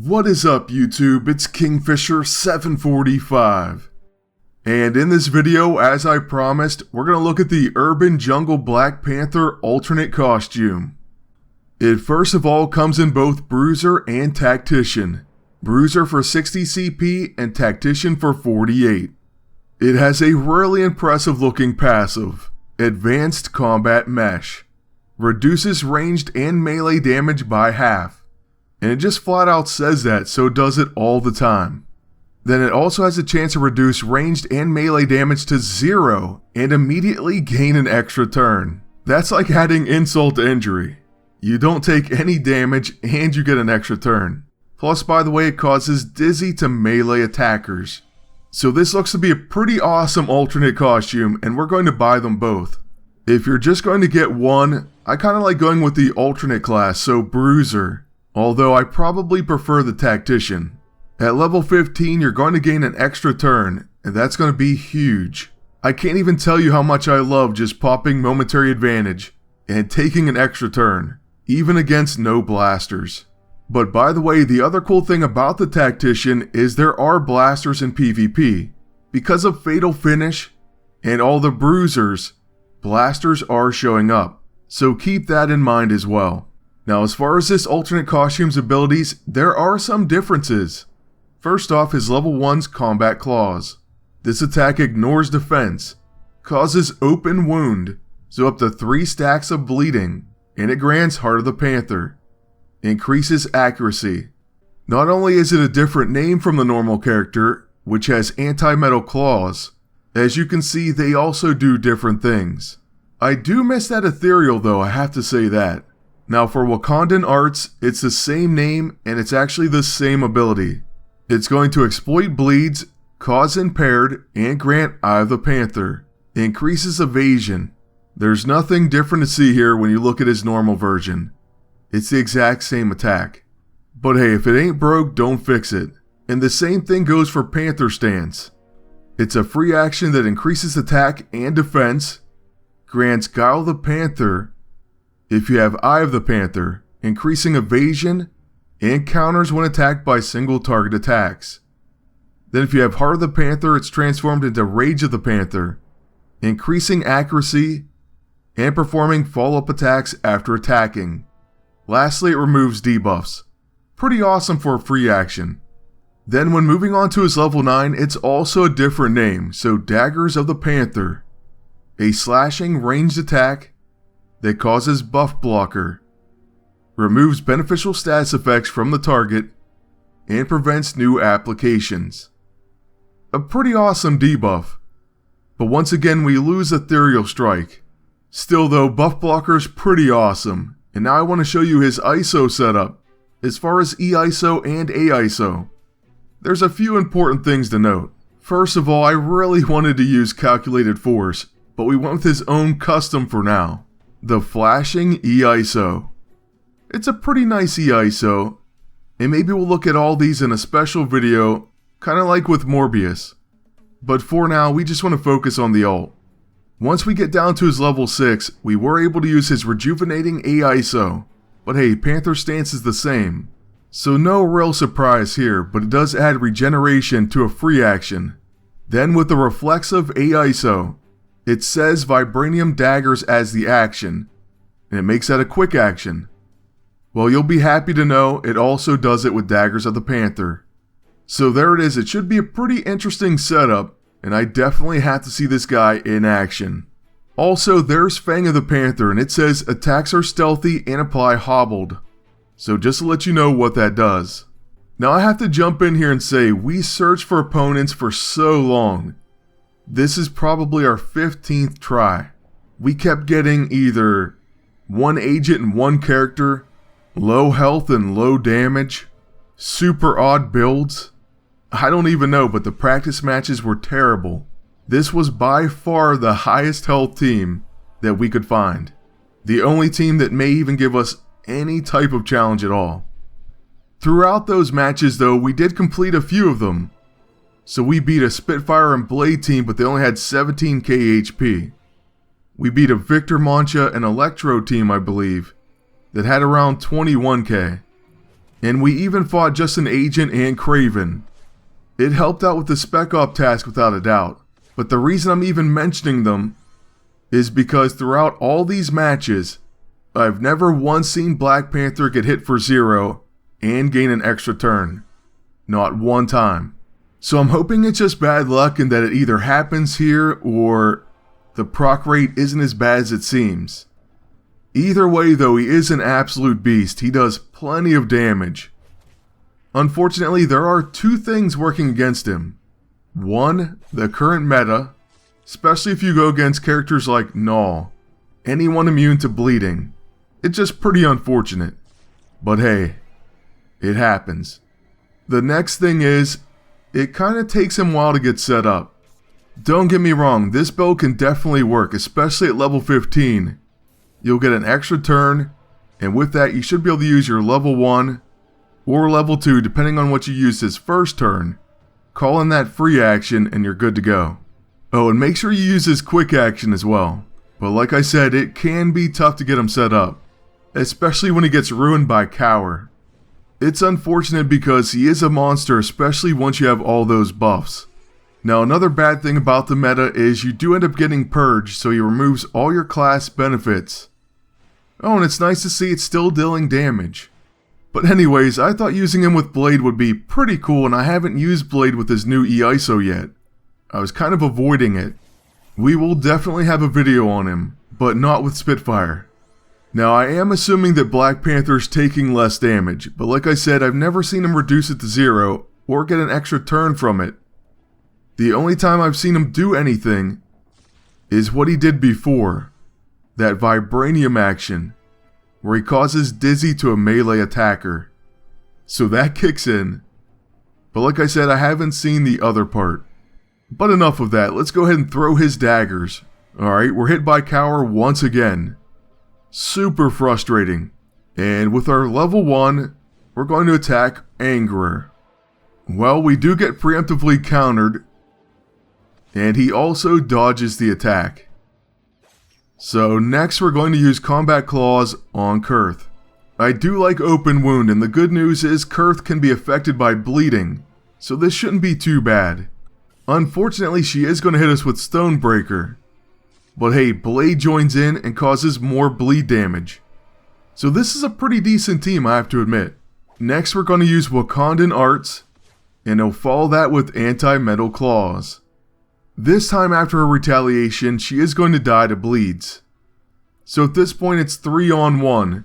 What is up YouTube, it's Kingfisher745. And in this video, as I promised, we're going to look at the Urban Jungle Black Panther alternate costume. It first of all comes in both Bruiser and Tactician. Bruiser for 60 CP and Tactician for 48. It has a really impressive looking passive, Advanced Combat Mesh. Reduces ranged and melee damage by half. And it just flat out says that, so it does it all the time. Then it also has a chance to reduce ranged and melee damage to 0 and immediately gain an extra turn. That's like adding insult to injury. You don't take any damage and you get an extra turn. Plus, by the way, it causes dizzy to melee attackers. So this looks to be a pretty awesome alternate costume, and we're going to buy them both. If you're just going to get one, I kind of like going with the alternate class, so Bruiser. Although I probably prefer the Tactician. At level 15, you're going to gain an extra turn, and that's going to be huge. I can't even tell you how much I love just popping momentary advantage and taking an extra turn, even against no blasters. But by the way, the other cool thing about the Tactician is there are blasters in PvP. Because of Fatal Finish and all the Bruisers, blasters are showing up, so keep that in mind as well. Now, as far as this alternate costume's abilities, there are some differences. First off, his level 1's Combat Claws. This attack ignores defense, causes open wound, so up to 3 stacks of bleeding, and it grants Heart of the Panther. Increases accuracy. Not only is it a different name from the normal character, which has anti-metal claws, as you can see they also do different things. I do miss that ethereal though, I have to say that. Now for Wakandan Arts, it's the same name and it's actually the same ability. It's going to exploit bleeds, cause impaired, and grant Eye of the Panther. Increases evasion. There's nothing different to see here when you look at his normal version. It's the exact same attack. But hey, if it ain't broke, don't fix it. And the same thing goes for Panther Stance. It's a free action that increases attack and defense, grants Guile the Panther, if you have Eye of the Panther, increasing evasion, and counters when attacked by single target attacks. Then if you have Heart of the Panther, it's transformed into Rage of the Panther, increasing accuracy, and performing follow-up attacks after attacking. Lastly, it removes debuffs. Pretty awesome for a free action. Then when moving on to his level 9, it's also a different name, so Daggers of the Panther. A slashing ranged attack that causes buff blocker, removes beneficial status effects from the target, and prevents new applications. A pretty awesome debuff, but once again we lose Ethereal Strike. Still though, buff blocker is pretty awesome, and now I want to show you his ISO setup. As far as E-ISO and A-ISO, there's a few important things to note. First of all, I really wanted to use Calculated Force, but we went with his own custom for now. The Flashing E-ISO. It's a pretty nice E-ISO, and maybe we'll look at all these in a special video, kinda like with Morbius. But for now, we just want to focus on the ult. Once we get down to his level 6, we were able to use his Rejuvenating A-ISO, but hey, Panther Stance is the same. So no real surprise here, but it does add regeneration to a free action. Then with the Reflexive A-ISO, it says Vibranium Daggers as the action, and it makes that a quick action. Well, you'll be happy to know it also does it with Daggers of the Panther. So there it is, it should be a pretty interesting setup, and I definitely have to see this guy in action. Also, there's Fang of the Panther, and it says attacks are stealthy and apply hobbled. So just to let you know what that does. Now I have to jump in here and say, we searched for opponents for so long. This is probably our 15th try. We kept getting either one agent and one character, low health and low damage, super odd builds. I don't even know, but the practice matches were terrible. This was by far the highest health team that we could find. The only team that may even give us any type of challenge at all. Throughout those matches though, we did complete a few of them. So we beat a Spitfire and Blade team, but they only had 17k HP. We beat a Victor Mancha and Electro team, I believe, that had around 21k. And we even fought just an agent and Craven. It helped out with the spec op task without a doubt, but the reason I'm even mentioning them is because throughout all these matches, I've never once seen Black Panther get hit for 0 and gain an extra turn. Not one time. So I'm hoping it's just bad luck and that it either happens here or the proc rate isn't as bad as it seems. Either way though, he is an absolute beast. He does plenty of damage. Unfortunately, there are two things working against him. One, the current meta, especially if you go against characters like Null, anyone immune to bleeding. It's just pretty unfortunate. But hey, it happens. The next thing is, it kinda takes him a while to get set up. Don't get me wrong, this build can definitely work, especially at level 15. You'll get an extra turn, and with that you should be able to use your level 1 or level 2 depending on what you use his first turn. Call in that free action and you're good to go. Oh, and make sure you use his quick action as well. But like I said, it can be tough to get him set up, especially when he gets ruined by Cower. It's unfortunate because he is a monster, especially once you have all those buffs. Now another bad thing about the meta is you do end up getting purged, so he removes all your class benefits. Oh, and it's nice to see it's still dealing damage. But anyways, I thought using him with Blade would be pretty cool, and I haven't used Blade with his new E-ISO yet. I was kind of avoiding it. We will definitely have a video on him, but not with Spitfire. Now I am assuming that Black Panther's taking less damage, but like I said, I've never seen him reduce it to 0 or get an extra turn from it. The only time I've seen him do anything is what he did before, that Vibranium action, where he causes dizzy to a melee attacker. So that kicks in. But like I said, I haven't seen the other part. But enough of that, let's go ahead and throw his daggers. Alright, we're hit by Cower once again. Super frustrating. And with our level 1, we're going to attack Angerer. Well, we do get preemptively countered, and he also dodges the attack. So next we're going to use Combat Claws on Kurth. I do like Open Wound, and the good news is Kurth can be affected by bleeding, so this shouldn't be too bad. Unfortunately, she is going to hit us with Stonebreaker. But hey, Blade joins in and causes more bleed damage. So this is a pretty decent team, I have to admit. Next we're going to use Wakandan Arts, and he'll follow that with Anti-Metal Claws. This time after her retaliation, she is going to die to bleeds. So at this point it's 3-on-1,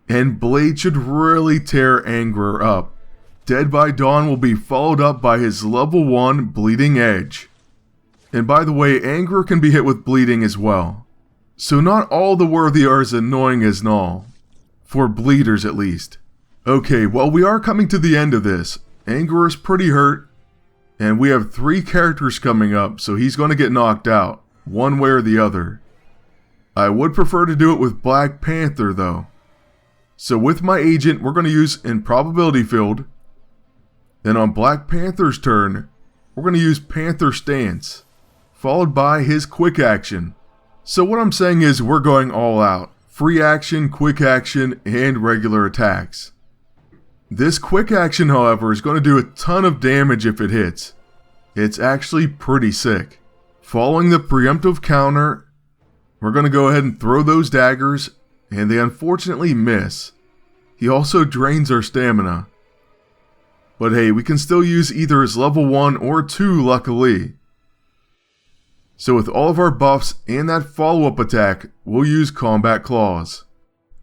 and Blade should really tear Angerer up. Dead by Dawn will be followed up by his level 1 Bleeding Edge. And by the way, Angerer can be hit with bleeding as well. So not all the worthy are as annoying as Null. For bleeders at least. Okay, well we are coming to the end of this. Angerer's pretty hurt. And we have 3 characters coming up, so he's going to get knocked out, one way or the other. I would prefer to do it with Black Panther though. So with my agent, we're going to use Improbability Field. Then on Black Panther's turn, we're going to use Panther Stance, followed by his quick action. So what I'm saying is we're going all out. Free action, quick action, and regular attacks. This quick action, however, is going to do a ton of damage if it hits. It's actually pretty sick. Following the preemptive counter, we're going to go ahead and throw those daggers, and they unfortunately miss. He also drains our stamina. But hey, we can still use either his level 1 or 2 luckily. So with all of our buffs and that follow-up attack, we'll use Combat Claws.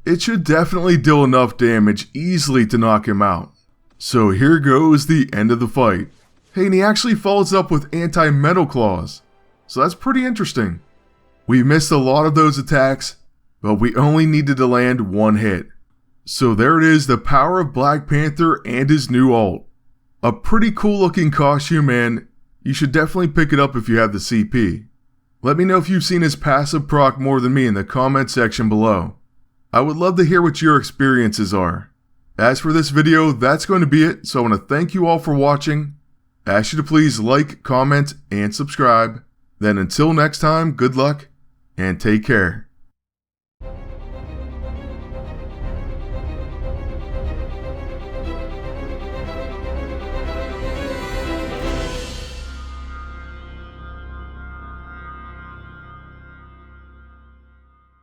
It should definitely deal enough damage easily to knock him out. So here goes the end of the fight. Hey, and he actually follows up with Anti-Metal Claws. So that's pretty interesting. We missed a lot of those attacks, but we only needed to land 1 hit. So there it is, the power of Black Panther and his new ult. A pretty cool looking costume, and you should definitely pick it up if you have the CP. Let me know if you've seen his passive proc more than me in the comment section below. I would love to hear what your experiences are. As for this video, that's going to be it, so I want to thank you all for watching. Ask you to please like, comment, and subscribe. Then until next time, good luck, and take care.